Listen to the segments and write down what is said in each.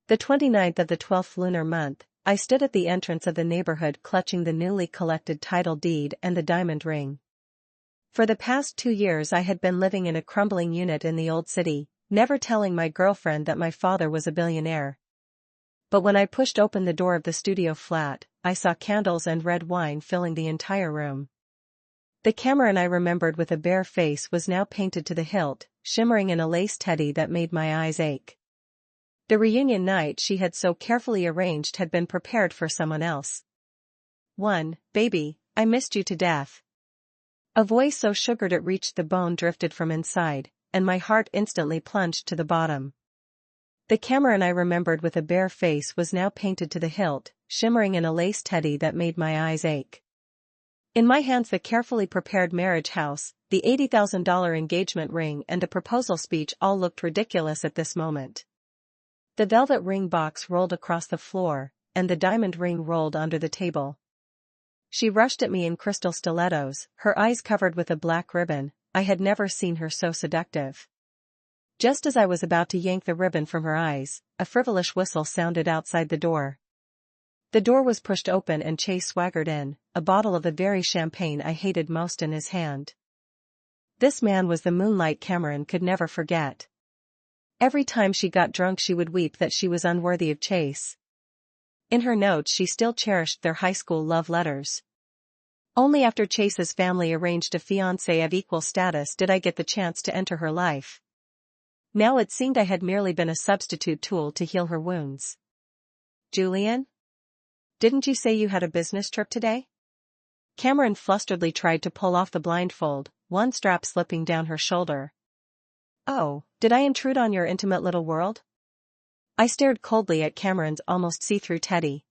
The 29th of the 12th lunar month, I stood at the entrance of the neighborhood clutching the newly collected title deed and the diamond ring. For the past 2 years I had been living in a crumbling unit in the old city, never telling my girlfriend that my father was a billionaire. But when I pushed open the door of the studio flat, I saw candles and red wine filling the entire room. The Cameron I remembered with a bare face was now painted to the hilt, shimmering in a lace teddy that made my eyes ache. The reunion night she had so carefully arranged had been prepared for someone else. Baby, I missed you to death. A voice so sugared it reached the bone drifted from inside, and my heart instantly plunged to the bottom. The Cameron I remembered with a bare face was now painted to the hilt, shimmering in a lace teddy that made my eyes ache. In my hands the carefully prepared marriage house, the $80,000 engagement ring and a proposal speech all looked ridiculous at this moment. The velvet ring box rolled across the floor, and the diamond ring rolled under the table. She rushed at me in crystal stilettos, her eyes covered with a black ribbon. I had never seen her so seductive. Just as I was about to yank the ribbon from her eyes, a frivolous whistle sounded outside the door. The door was pushed open and Chase swaggered in, a bottle of the very champagne I hated most in his hand. This man was the moonlight Cameron could never forget. Every time she got drunk she would weep that she was unworthy of Chase. In her notes she still cherished their high school love letters. Only after Chase's family arranged a fiancé of equal status did I get the chance to enter her life. Now it seemed I had merely been a substitute tool to heal her wounds. Julian? Didn't you say you had a business trip today? Cameron flusteredly tried to pull off the blindfold, one strap slipping down her shoulder. Oh, did I intrude on your intimate little world? I stared coldly at Cameron's almost see-through teddy.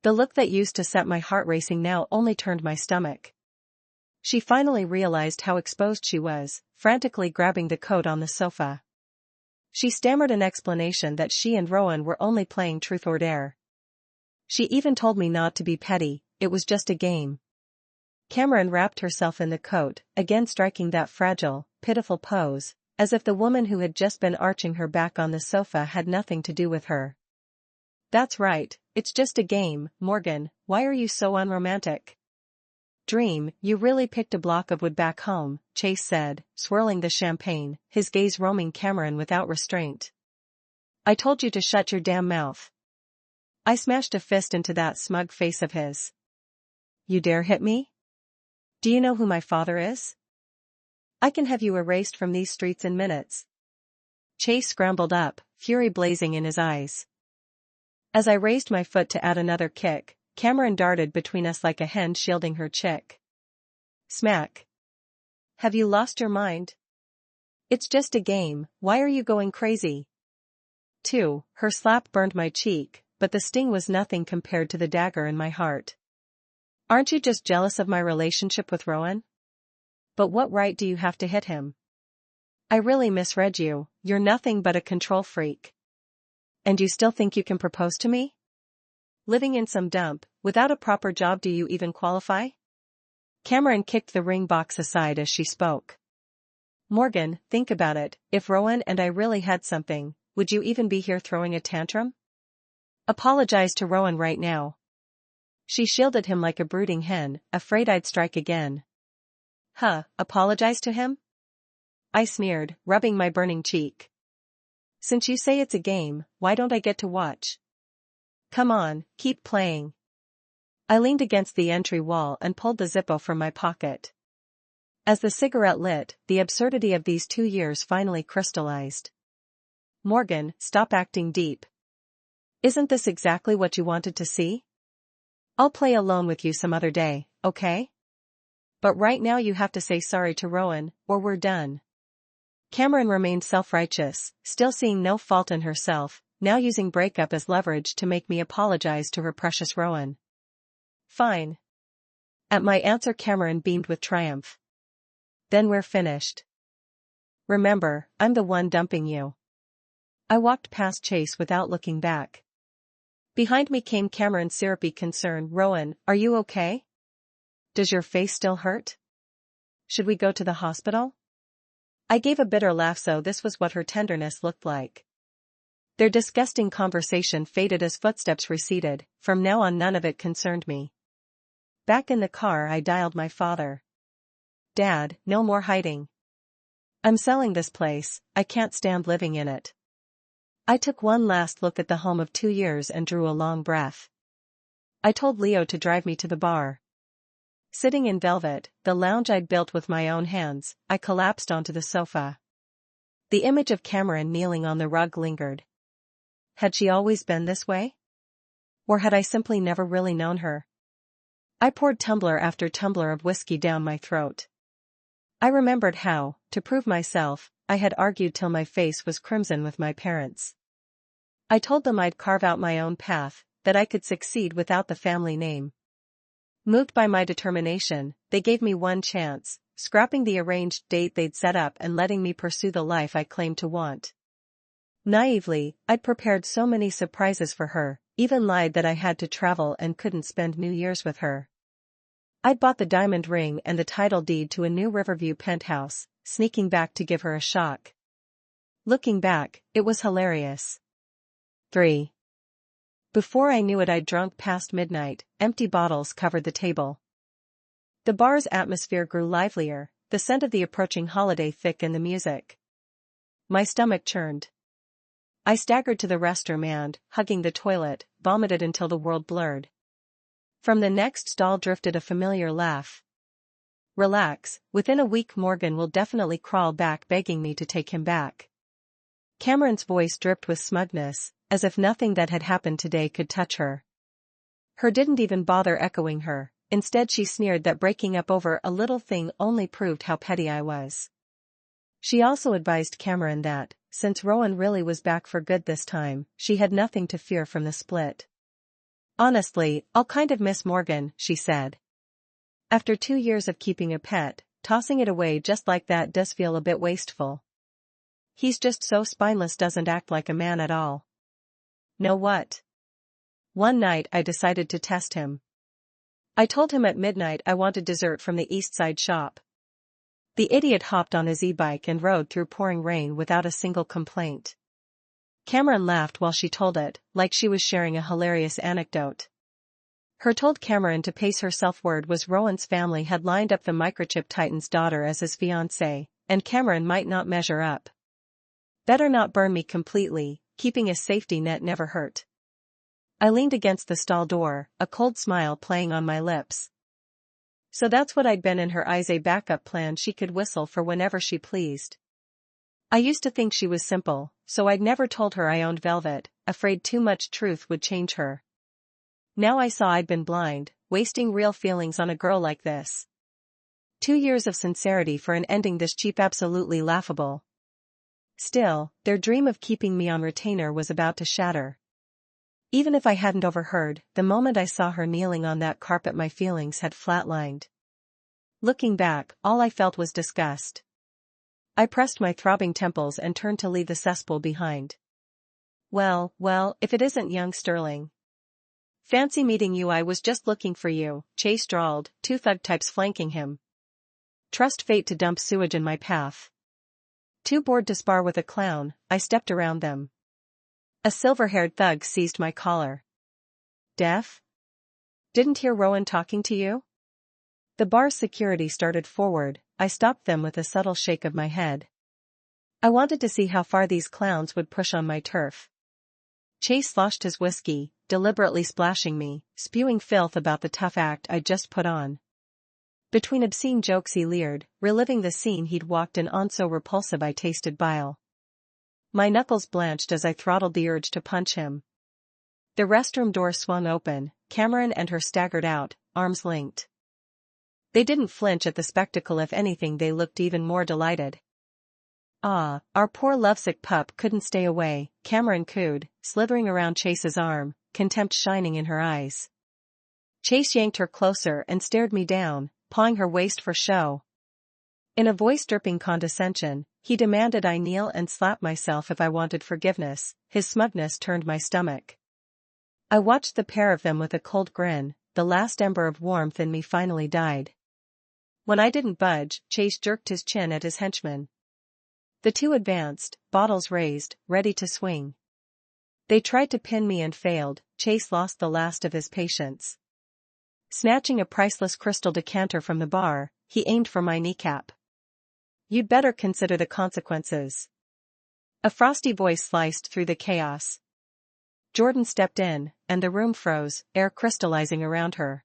The look that used to set my heart racing now only turned my stomach. She finally realized how exposed she was, frantically grabbing the coat on the sofa. She stammered an explanation that she and Rowan were only playing truth or dare. She even told me not to be petty, it was just a game. Cameron wrapped herself in the coat, again striking that fragile, pitiful pose, as if the woman who had just been arching her back on the sofa had nothing to do with her. That's right, it's just a game, Morgan, why are you so unromantic? Dream, you really picked a block of wood back home, Chase said, swirling the champagne, his gaze roaming Cameron without restraint. I told you to shut your damn mouth. I smashed a fist into that smug face of his. You dare hit me? Do you know who my father is? I can have you erased from these streets in minutes. Chase scrambled up, fury blazing in his eyes. As I raised my foot to add another kick, Cameron darted between us like a hen shielding her chick. Smack. Have you lost your mind? It's just a game, why are you going crazy? 2. Her slap burned my cheek, but the sting was nothing compared to the dagger in my heart. Aren't you just jealous of my relationship with Rowan? But what right do you have to hit him? I really misread you, you're nothing but a control freak. And you still think you can propose to me? Living in some dump, without a proper job, do you even qualify? Cameron kicked the ring box aside as she spoke. Morgan, think about it, if Rowan and I really had something, would you even be here throwing a tantrum? Apologize to Rowan right now. She shielded him like a brooding hen, afraid I'd strike again. Apologize to him? I sneered, rubbing my burning cheek. Since you say it's a game, why don't I get to watch? Come on, keep playing. I leaned against the entry wall and pulled the Zippo from my pocket. As the cigarette lit, the absurdity of these 2 years finally crystallized. Morgan, stop acting deep. Isn't this exactly what you wanted to see? I'll play alone with you some other day, okay? But right now you have to say sorry to Rowan, or we're done. Cameron remained self-righteous, still seeing no fault in herself, now using breakup as leverage to make me apologize to her precious Rowan. Fine. At my answer Cameron beamed with triumph. Then we're finished. Remember, I'm the one dumping you. I walked past Chase without looking back. Behind me came Cameron's syrupy concern. Rowan, are you okay? Does your face still hurt? Should we go to the hospital? I gave a bitter laugh, so this was what her tenderness looked like. Their disgusting conversation faded as footsteps receded. From now on none of it concerned me. Back in the car I dialed my father. Dad, no more hiding. I'm selling this place, I can't stand living in it. I took one last look at the home of 2 years and drew a long breath. I told Leo to drive me to the bar. Sitting in velvet, the lounge I'd built with my own hands, I collapsed onto the sofa. The image of Cameron kneeling on the rug lingered. Had she always been this way? Or had I simply never really known her? I poured tumbler after tumbler of whiskey down my throat. I remembered how, to prove myself, I had argued till my face was crimson with my parents. I told them I'd carve out my own path, that I could succeed without the family name. Moved by my determination, they gave me one chance, scrapping the arranged date they'd set up and letting me pursue the life I claimed to want. Naively, I'd prepared so many surprises for her, even lied that I had to travel and couldn't spend New Year's with her. I'd bought the diamond ring and the title deed to a new Riverview penthouse, sneaking back to give her a shock. Looking back, it was hilarious. 3. Before I knew it I'd drunk past midnight, empty bottles covered the table. The bar's atmosphere grew livelier, the scent of the approaching holiday thick in the music. My stomach churned. I staggered to the restroom and, hugging the toilet, vomited until the world blurred. From the next stall drifted a familiar laugh. Relax, within a week Morgan will definitely crawl back begging me to take him back. Cameron's voice dripped with smugness, as if nothing that had happened today could touch her. Her didn't even bother echoing her, instead she sneered that breaking up over a little thing only proved how petty I was. She also advised Cameron that, since Rowan really was back for good this time, she had nothing to fear from the split. Honestly, I'll kind of miss Morgan, she said. After 2 years of keeping a pet, tossing it away just like that does feel a bit wasteful. He's just so spineless, doesn't act like a man at all. Know what? One night I decided to test him. I told him at midnight I wanted dessert from the East Side shop. The idiot hopped on his e-bike and rode through pouring rain without a single complaint. Cameron laughed while she told it, like she was sharing a hilarious anecdote. Her told Cameron to pace herself word was Rowan's family had lined up the microchip titan's daughter as his fiancée, and Cameron might not measure up. Better not burn me completely, keeping a safety net never hurt. I leaned against the stall door, a cold smile playing on my lips. So that's what I'd been in her eyes, a backup plan she could whistle for whenever she pleased. I used to think she was simple, so I'd never told her I owned velvet, afraid too much truth would change her. Now I saw I'd been blind, wasting real feelings on a girl like this. 2 years of sincerity for an ending this cheap, absolutely laughable. Still, their dream of keeping me on retainer was about to shatter. Even if I hadn't overheard, the moment I saw her kneeling on that carpet my feelings had flatlined. Looking back, all I felt was disgust. I pressed my throbbing temples and turned to leave the cesspool behind. Well, if it isn't young Sterling. Fancy meeting you, I was just looking for you, Chase drawled, 2 thug types flanking him. Trust fate to dump sewage in my path. Too bored to spar with a clown, I stepped around them. A silver-haired thug seized my collar. Deaf? Didn't hear Rowan talking to you? The bar's security started forward, I stopped them with a subtle shake of my head. I wanted to see how far these clowns would push on my turf. Chase sloshed his whiskey, deliberately splashing me, spewing filth about the tough act I'd just put on. Between obscene jokes he leered, reliving the scene he'd walked in on so repulsive I tasted bile. My knuckles blanched as I throttled the urge to punch him. The restroom door swung open, Cameron and her staggered out, arms linked. They didn't flinch at the spectacle, if anything they looked even more delighted. Ah, our poor lovesick pup couldn't stay away, Cameron cooed, slithering around Chase's arm, contempt shining in her eyes. Chase yanked her closer and stared me down, pawing her waist for show. In a voice dripping condescension, he demanded I kneel and slap myself if I wanted forgiveness. His smugness turned my stomach. I watched the pair of them with a cold grin, the last ember of warmth in me finally died. When I didn't budge, Chase jerked his chin at his henchman. The two advanced, bottles raised, ready to swing. They tried to pin me and failed. Chase lost the last of his patience. Snatching a priceless crystal decanter from the bar, he aimed for my kneecap. "You'd better consider the consequences." A frosty voice sliced through the chaos. Jordan stepped in, and the room froze, air crystallizing around her.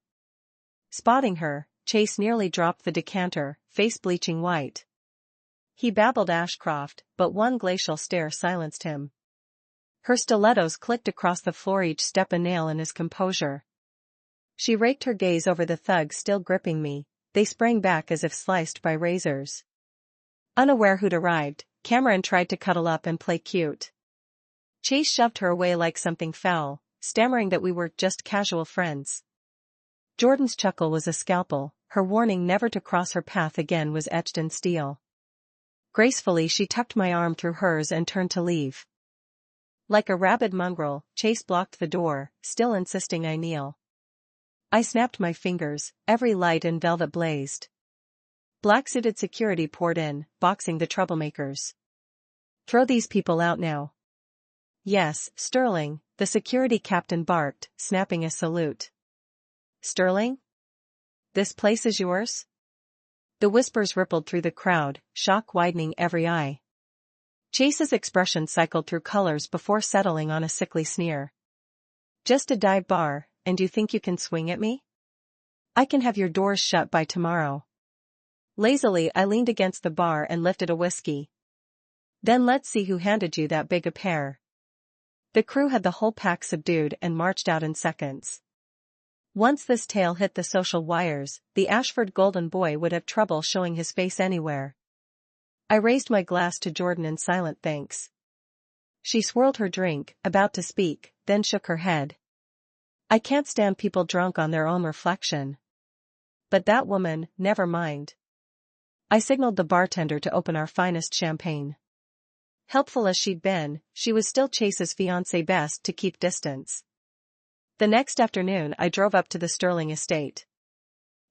Spotting her, Chase nearly dropped the decanter, face bleaching white. He babbled Ashcroft, but one glacial stare silenced him. Her stilettos clicked across the floor, each step a nail in his composure. She raked her gaze over the thugs still gripping me. They sprang back as if sliced by razors. Unaware who'd arrived, Cameron tried to cuddle up and play cute. Chase shoved her away like something foul, stammering that we were just casual friends. Jordan's chuckle was a scalpel, her warning never to cross her path again was etched in steel. Gracefully she tucked my arm through hers and turned to leave. Like a rabid mongrel, Chase blocked the door, still insisting I kneel. I snapped my fingers, every light in velvet blazed. Black-suited security poured in, boxing the troublemakers. "Throw these people out now." "Yes, Sterling," the security captain barked, snapping a salute. "Sterling? This place is yours?" The whispers rippled through the crowd, shock widening every eye. Chase's expression cycled through colors before settling on a sickly sneer. "Just a dive bar, and you think you can swing at me? I can have your doors shut by tomorrow." Lazily I leaned against the bar and lifted a whiskey. "Then let's see who handed you that big a pair." The crew had the whole pack subdued and marched out in seconds. Once this tale hit the social wires, the Ashford golden boy would have trouble showing his face anywhere. I raised my glass to Jordan in silent thanks. She swirled her drink, about to speak, then shook her head. "I can't stand people drunk on their own reflection. But that woman, never mind." I signaled the bartender to open our finest champagne. Helpful as she'd been, she was still Chase's fiancée, best to keep distance. The next afternoon I drove up to the Sterling estate.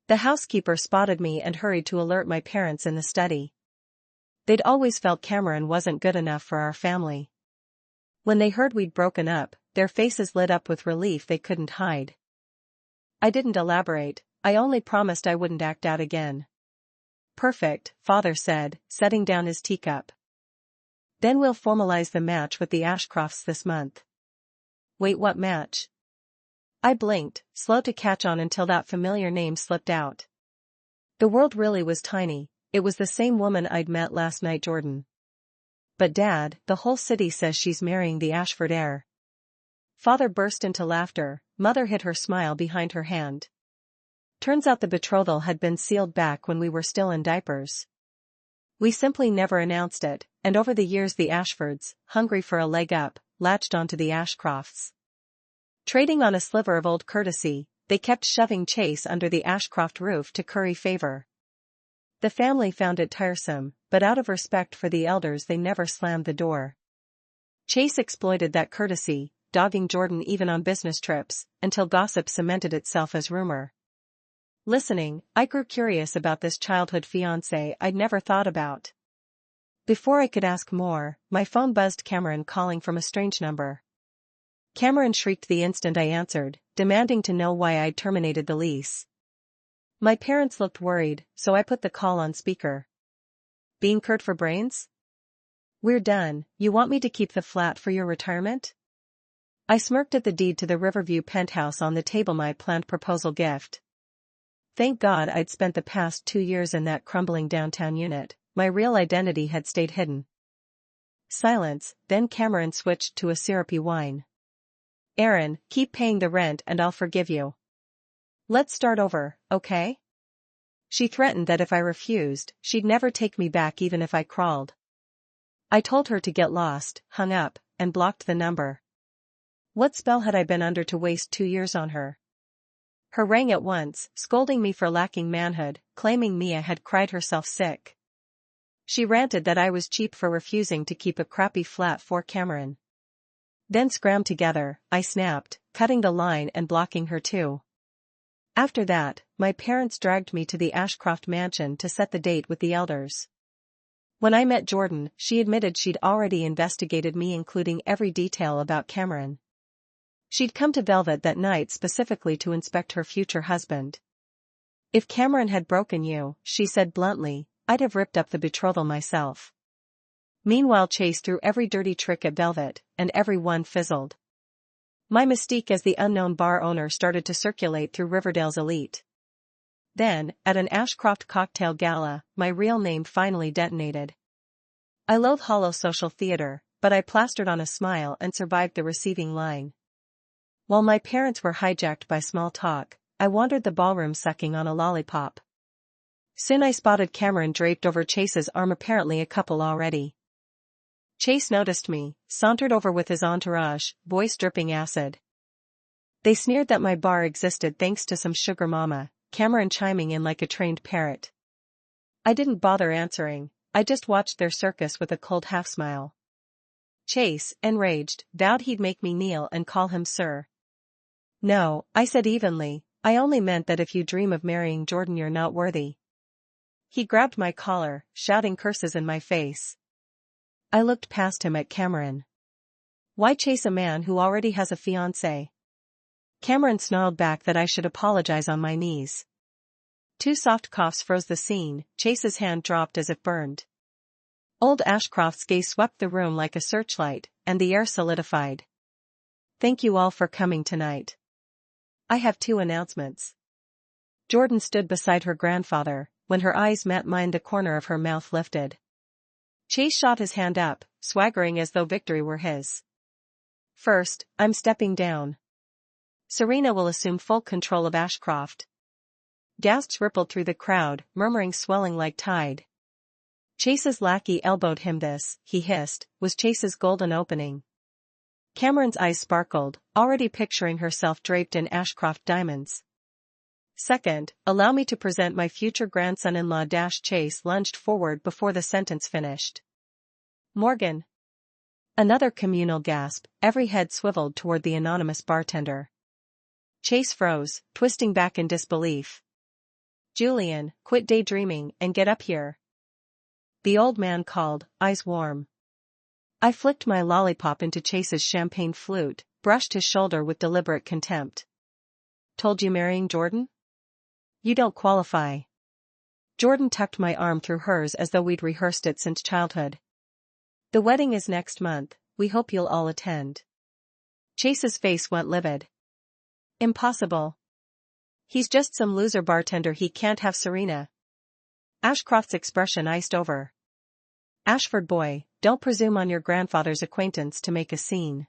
The housekeeper spotted me and hurried to alert my parents in the study. They'd always felt Cameron wasn't good enough for our family. When they heard we'd broken up, their faces lit up with relief they couldn't hide. I didn't elaborate, I only promised I wouldn't act out again. "Perfect," Father said, setting down his teacup. "Then we'll formalize the match with the Ashcrofts this month." "Wait, what match?" I blinked, slow to catch on until that familiar name slipped out. The world really was tiny, it was the same woman I'd met last night, Jordan. "But Dad, the whole city says she's marrying the Ashford heir." Father burst into laughter, Mother hid her smile behind her hand. Turns out the betrothal had been sealed back when we were still in diapers. We simply never announced it, and over the years the Ashfords, hungry for a leg up, latched onto the Ashcrofts. Trading on a sliver of old courtesy, they kept shoving Chase under the Ashcroft roof to curry favor. The family found it tiresome, but out of respect for the elders they never slammed the door. Chase exploited that courtesy, dogging Jordan even on business trips, until gossip cemented itself as rumor. Listening, I grew curious about this childhood fiancé I'd never thought about. Before I could ask more, my phone buzzed, Cameron calling from a strange number. Cameron shrieked the instant I answered, demanding to know why I'd terminated the lease. My parents looked worried, so I put the call on speaker. "Being curt for brains?" "We're done, you want me to keep the flat for your retirement?" I smirked at the deed to the Riverview penthouse on the table, my planned proposal gift. Thank God I'd spent the past 2 years in that crumbling downtown unit, my real identity had stayed hidden. Silence, then Cameron switched to a syrupy whine. "Aaron, keep paying the rent and I'll forgive you. Let's start over, okay?" She threatened that if I refused, she'd never take me back even if I crawled. I told her to get lost, hung up, and blocked the number. What spell had I been under to waste 2 years on her? Her rang at once, scolding me for lacking manhood, claiming Mia had cried herself sick. She ranted that I was cheap for refusing to keep a crappy flat for Cameron. Then scram together, I snapped, cutting the line and blocking her too. After that, my parents dragged me to the Ashcroft mansion to set the date with the elders. When I met Jordan, she admitted she'd already investigated me, including every detail about Cameron. She'd come to Velvet that night specifically to inspect her future husband. If Cameron had broken you, she said bluntly, I'd have ripped up the betrothal myself. Meanwhile, Chase threw every dirty trick at Velvet, and every one fizzled. My mystique as the unknown bar owner started to circulate through Riverdale's elite. Then, at an Ashcroft cocktail gala, my real name finally detonated. I loathe hollow social theater, but I plastered on a smile and survived the receiving line. While my parents were hijacked by small talk, I wandered the ballroom sucking on a lollipop. Soon I spotted Cameron draped over Chase's arm, apparently a couple already. Chase noticed me, sauntered over with his entourage, voice dripping acid. They sneered that my bar existed thanks to some sugar mama, Cameron chiming in like a trained parrot. I didn't bother answering, I just watched their circus with a cold half-smile. Chase, enraged, vowed he'd make me kneel and call him sir. No, I said evenly, I only meant that if you dream of marrying Jordan you're not worthy. He grabbed my collar, shouting curses in my face. I looked past him at Cameron. Why chase a man who already has a fiancé? Cameron snarled back that I should apologize on my knees. Two soft coughs froze the scene, Chase's hand dropped as if burned. Old Ashcroft's gaze swept the room like a searchlight, and the air solidified. Thank you all for coming tonight. I have 2 announcements. Jordan stood beside her grandfather. When her eyes met mine, the corner of her mouth lifted. Chase shot his hand up, swaggering as though victory were his. First, I'm stepping down. Serena will assume full control of Ashcroft. Gasps rippled through the crowd, murmuring swelling like tide. Chase's lackey elbowed him. This, he hissed, was Chase's golden opening. Cameron's eyes sparkled, already picturing herself draped in Ashcroft diamonds. Second, allow me to present my future grandson-in-law. Chase lunged forward before the sentence finished. Morgan. Another communal gasp, every head swiveled toward the anonymous bartender. Chase froze, twisting back in disbelief. Julian, quit daydreaming and get up here. The old man called, eyes warm. I flicked my lollipop into Chase's champagne flute, brushed his shoulder with deliberate contempt. Told you marrying Jordan? You don't qualify. Jordan tucked my arm through hers as though we'd rehearsed it since childhood. The wedding is next month, we hope you'll all attend. Chase's face went livid. Impossible. He's just some loser bartender, he can't have Serena. Ashcroft's expression iced over. Ashford boy, don't presume on your grandfather's acquaintance to make a scene.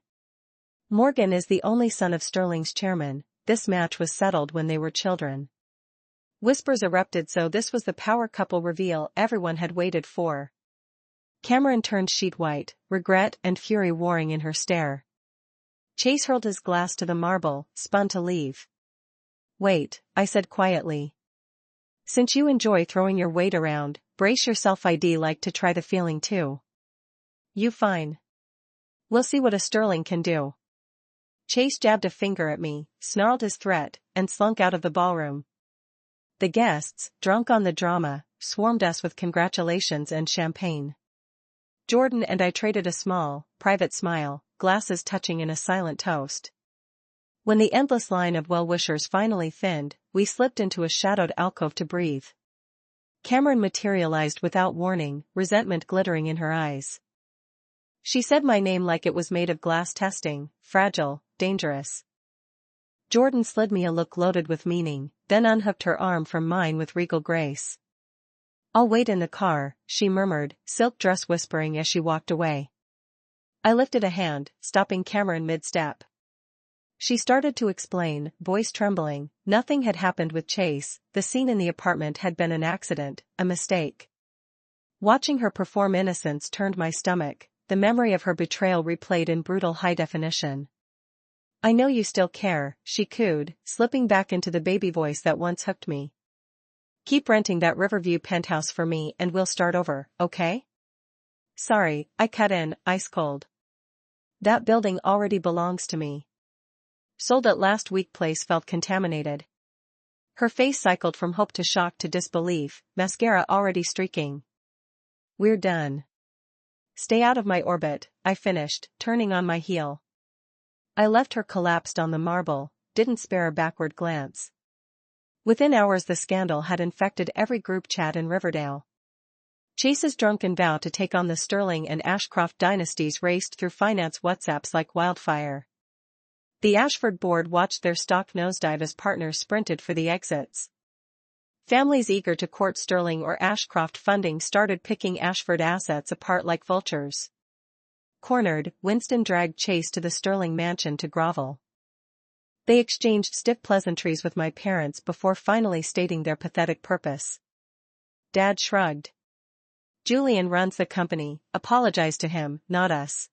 Morgan is the only son of Sterling's chairman, this match was settled when they were children. Whispers erupted, so this was the power couple reveal everyone had waited for. Cameron turned sheet white, regret and fury warring in her stare. Chase hurled his glass to the marble, spun to leave. Wait, I said quietly. Since you enjoy throwing your weight around, brace yourself, I'd like to try the feeling too. You fine. We'll see what a Sterling can do. Chase jabbed a finger at me, snarled his threat, and slunk out of the ballroom. The guests, drunk on the drama, swarmed us with congratulations and champagne. Jordan and I traded a small, private smile, glasses touching in a silent toast. When the endless line of well-wishers finally thinned, we slipped into a shadowed alcove to breathe. Cameron materialized without warning, resentment glittering in her eyes. She said my name like it was made of glass, testing, fragile, dangerous. Jordan slid me a look loaded with meaning, then unhooked her arm from mine with regal grace. I'll wait in the car, she murmured, silk dress whispering as she walked away. I lifted a hand, stopping Cameron mid-step. She started to explain, voice trembling, nothing had happened with Chase, the scene in the apartment had been an accident, a mistake. Watching her perform innocence turned my stomach, the memory of her betrayal replayed in brutal high definition. I know you still care, she cooed, slipping back into the baby voice that once hooked me. Keep renting that Riverview penthouse for me and we'll start over, okay? Sorry, I cut in, ice cold. That building already belongs to me. Sold at last week. Place felt contaminated. Her face cycled from hope to shock to disbelief, mascara already streaking. We're done. Stay out of my orbit, I finished, turning on my heel. I left her collapsed on the marble, didn't spare a backward glance. Within hours the scandal had infected every group chat in Riverdale. Chase's drunken vow to take on the Sterling and Ashcroft dynasties raced through finance WhatsApps like wildfire. The Ashford board watched their stock nosedive as partners sprinted for the exits. Families eager to court Sterling or Ashcroft funding started picking Ashford assets apart like vultures. Cornered, Winston dragged Chase to the Sterling mansion to grovel. They exchanged stiff pleasantries with my parents before finally stating their pathetic purpose. Dad shrugged. Julian runs the company, apologize to him, not us.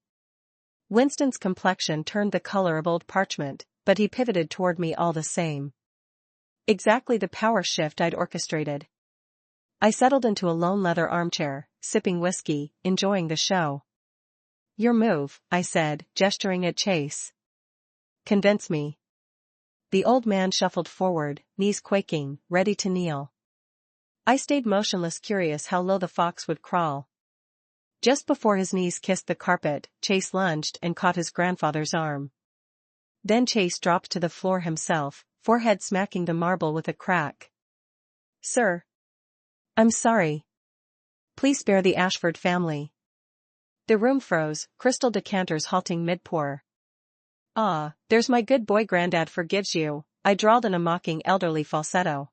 Winston's complexion turned the color of old parchment, but he pivoted toward me all the same. Exactly the power shift I'd orchestrated. I settled into a lone leather armchair, sipping whiskey, enjoying the show. Your move, I said, gesturing at Chase. Convince me. The old man shuffled forward, knees quaking, ready to kneel. I stayed motionless, curious how low the fox would crawl. Just before his knees kissed the carpet, Chase lunged and caught his grandfather's arm. Then Chase dropped to the floor himself, forehead smacking the marble with a crack. Sir. I'm sorry. Please spare the Ashford family. The room froze, crystal decanters halting mid-pour. Ah, there's my good boy, Granddad forgives you, I drawled in a mocking elderly falsetto.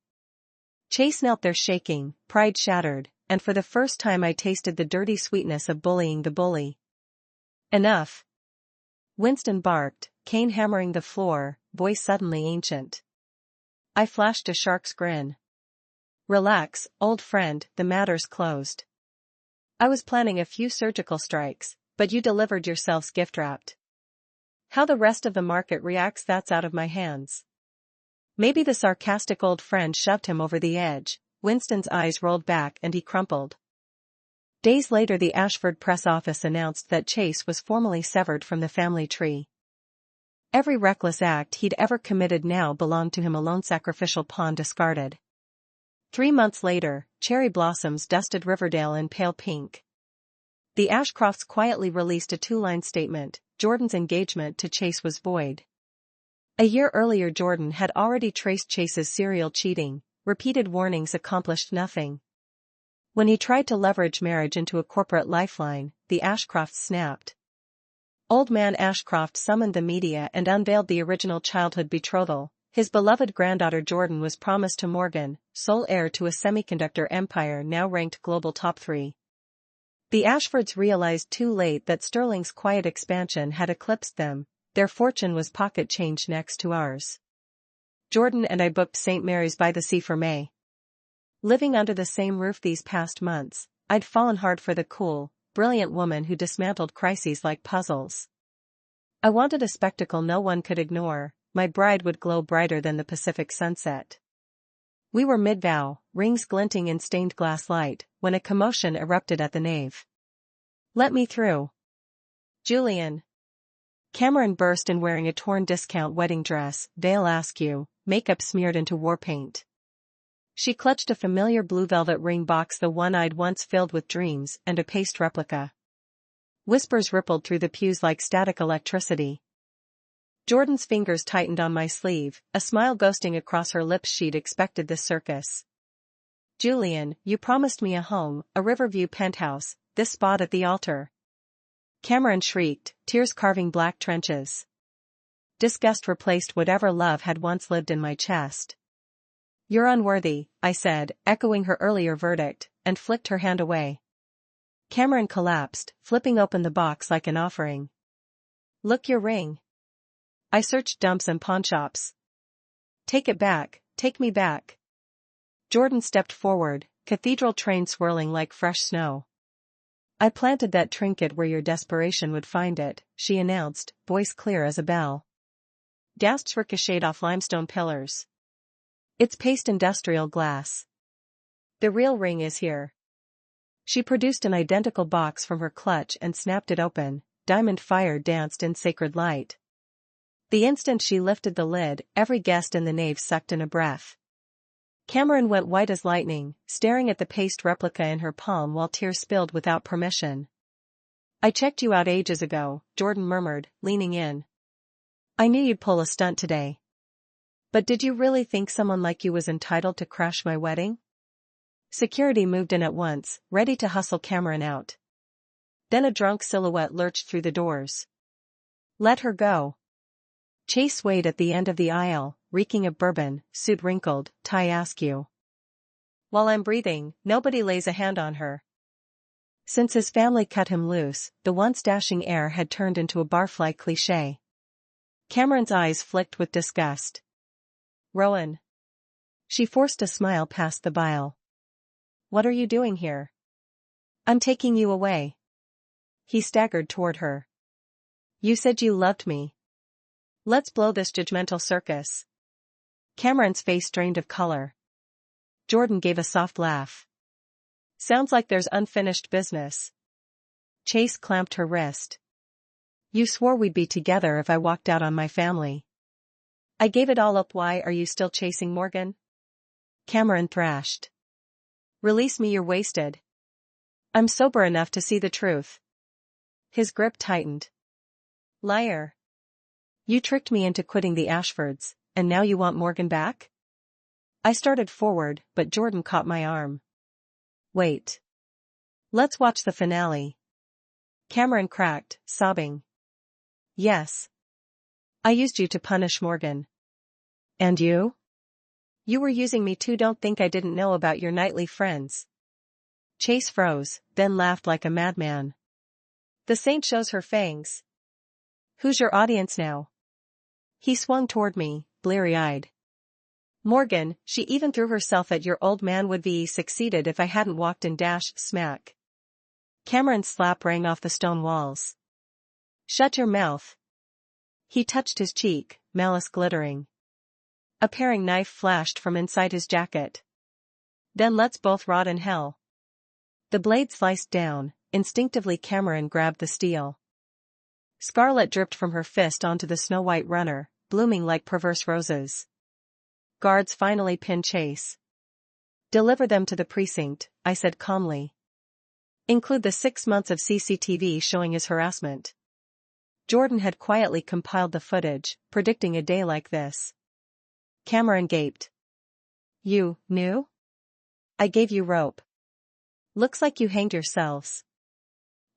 Chase knelt there shaking, pride shattered, and for the first time I tasted the dirty sweetness of bullying the bully. Enough. Winston barked, cane hammering the floor, voice suddenly ancient. I flashed a shark's grin. Relax, old friend, the matter's closed. I was planning a few surgical strikes, but you delivered yourselves gift-wrapped. How the rest of the market reacts, that's out of my hands. Maybe the sarcastic old friend shoved him over the edge. Winston's eyes rolled back and he crumpled. Days later the Ashford press office announced that Chase was formally severed from the family tree. Every reckless act he'd ever committed now belonged to him, a lone sacrificial pawn discarded. 3 months later, cherry blossoms dusted Riverdale in pale pink. The Ashcrofts quietly released a 2-line statement: Jordan's engagement to Chase was void. A year earlier Jordan had already traced Chase's serial cheating. Repeated warnings accomplished nothing. When he tried to leverage marriage into a corporate lifeline, the Ashcrofts snapped. Old man Ashcroft summoned the media and unveiled the original childhood betrothal. His beloved granddaughter Jordan was promised to Morgan, sole heir to a semiconductor empire now ranked global top 3. The Ashfords realized too late that Sterling's quiet expansion had eclipsed them. Their fortune was pocket change next to ours. Jordan and I booked St. Mary's by the Sea for May. Living under the same roof these past months, I'd fallen hard for the cool, brilliant woman who dismantled crises like puzzles. I wanted a spectacle no one could ignore. My bride would glow brighter than the Pacific sunset. We were mid-vow, rings glinting in stained glass light, when a commotion erupted at the nave. Let me through. Julian. Cameron burst in wearing a torn discount wedding dress, veil askew, makeup smeared into war paint. She clutched a familiar blue velvet ring box, the one I'd once filled with dreams, and a paste replica. Whispers rippled through the pews like static electricity. Jordan's fingers tightened on my sleeve, a smile ghosting across her lips. She'd expected this circus. Julian, you promised me a home, a Riverview penthouse, this spot at the altar. Cameron shrieked, tears carving black trenches. Disgust replaced whatever love had once lived in my chest. You're unworthy, I said, echoing her earlier verdict, and flicked her hand away. Cameron collapsed, flipping open the box like an offering. Look, your ring. I searched dumps and pawnshops. Take it back, take me back. Jordan stepped forward, cathedral train swirling like fresh snow. I planted that trinket where your desperation would find it, she announced, voice clear as a bell. Gasps ricocheted off limestone pillars. It's paste industrial glass. The real ring is here. She produced an identical box from her clutch and snapped it open. Diamond fire danced in sacred light. The instant she lifted the lid, every guest in the nave sucked in a breath. Cameron went white as lightning, staring at the paste replica in her palm while tears spilled without permission. I checked you out ages ago, Jordan murmured, leaning in. I knew you'd pull a stunt today. But did you really think someone like you was entitled to crash my wedding? Security moved in at once, ready to hustle Cameron out. Then a drunk silhouette lurched through the doors. Let her go. Chase swayed at the end of the aisle, reeking of bourbon, suit wrinkled, tie askew. While I'm breathing, nobody lays a hand on her. Since his family cut him loose, the once dashing heir had turned into a barfly cliché. Cameron's eyes flicked with disgust. Rowan. She forced a smile past the bile. What are you doing here? I'm taking you away. He staggered toward her. You said you loved me. Let's blow this judgmental circus. Cameron's face drained of color. Jordan gave a soft laugh. Sounds like there's unfinished business. Chase clamped her wrist. You swore we'd be together if I walked out on my family. I gave it all up. Why are you still chasing Morgan? Cameron thrashed. Release me, you're wasted. I'm sober enough to see the truth. His grip tightened. Liar. You tricked me into quitting the Ashfords, and now you want Morgan back? I started forward, but Jordan caught my arm. Wait. Let's watch the finale. Cameron cracked, sobbing. Yes. I used you to punish Morgan. And you? You were using me too. Don't think I didn't know about your nightly friends. Chase froze, then laughed like a madman. The saint shows her fangs. Who's your audience now? He swung toward me, bleary-eyed. Morgan, she even threw herself at your old man. Would be succeeded if I hadn't walked in dash smack. Cameron's slap rang off the stone walls. Shut your mouth. He touched his cheek, malice glittering. A paring knife flashed from inside his jacket. Then let's both rot in hell. The blade sliced down, instinctively Cameron grabbed the steel. Scarlet dripped from her fist onto the snow-white runner, blooming like perverse roses. Guards finally pinned Chase. Deliver them to the precinct, I said calmly. Include the 6 months of CCTV showing his harassment. Jordan had quietly compiled the footage, predicting a day like this. Cameron gaped. You knew? I gave you rope. Looks like you hanged yourselves.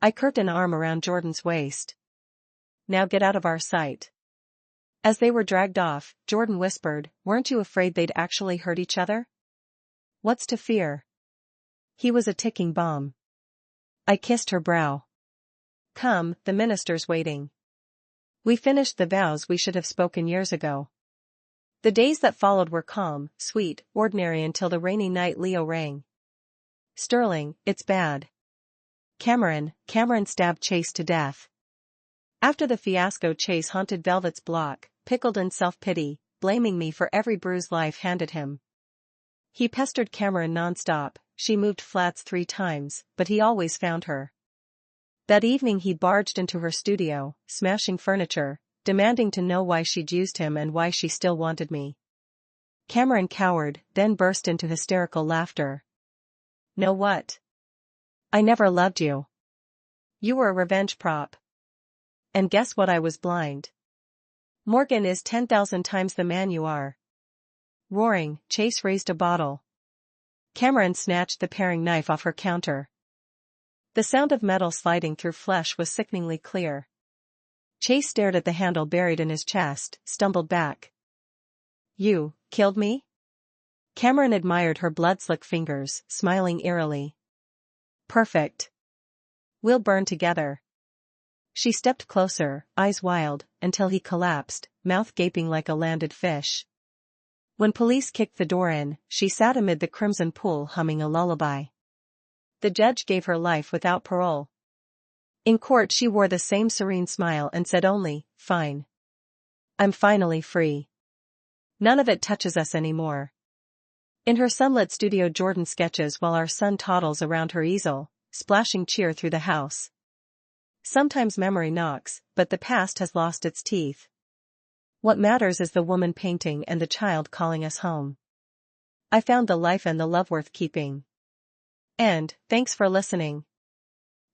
I curved an arm around Jordan's waist. Now get out of our sight. As they were dragged off, Jordan whispered, weren't you afraid they'd actually hurt each other? What's to fear? He was a ticking bomb. I kissed her brow. Come, the minister's waiting. We finished the vows we should have spoken years ago. The days that followed were calm, sweet, ordinary until the rainy night Leo rang. Sterling, it's bad. Cameron stabbed Chase to death. After the fiasco, Chase haunted Velvet's block, pickled in self-pity, blaming me for every bruise life handed him. He pestered Cameron non-stop. She moved flats 3 times, but he always found her. That evening he barged into her studio, smashing furniture, demanding to know why she'd used him and why she still wanted me. Cameron cowered, then burst into hysterical laughter. Know what? I never loved you. You were a revenge prop. And guess what? I was blind. Morgan is 10,000 times the man you are. Roaring, Chase raised a bottle. Cameron snatched the paring knife off her counter. The sound of metal sliding through flesh was sickeningly clear. Chase stared at the handle buried in his chest, stumbled back. You killed me? Cameron admired her blood-slick fingers, smiling eerily. Perfect. We'll burn together. She stepped closer, eyes wild, until he collapsed, mouth gaping like a landed fish. When police kicked the door in, she sat amid the crimson pool humming a lullaby. The judge gave her life without parole. In court she wore the same serene smile and said only, fine. I'm finally free. None of it touches us anymore. In her sunlit studio Jordan sketches while our son toddles around her easel, splashing cheer through the house. Sometimes memory knocks, but the past has lost its teeth. What matters is the woman painting and the child calling us home. I found the life and the love worth keeping. And, thanks for listening.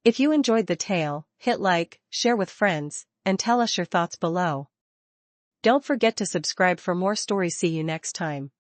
If you enjoyed the tale, hit like, share with friends, and tell us your thoughts below. Don't forget to subscribe for more stories. See you next time.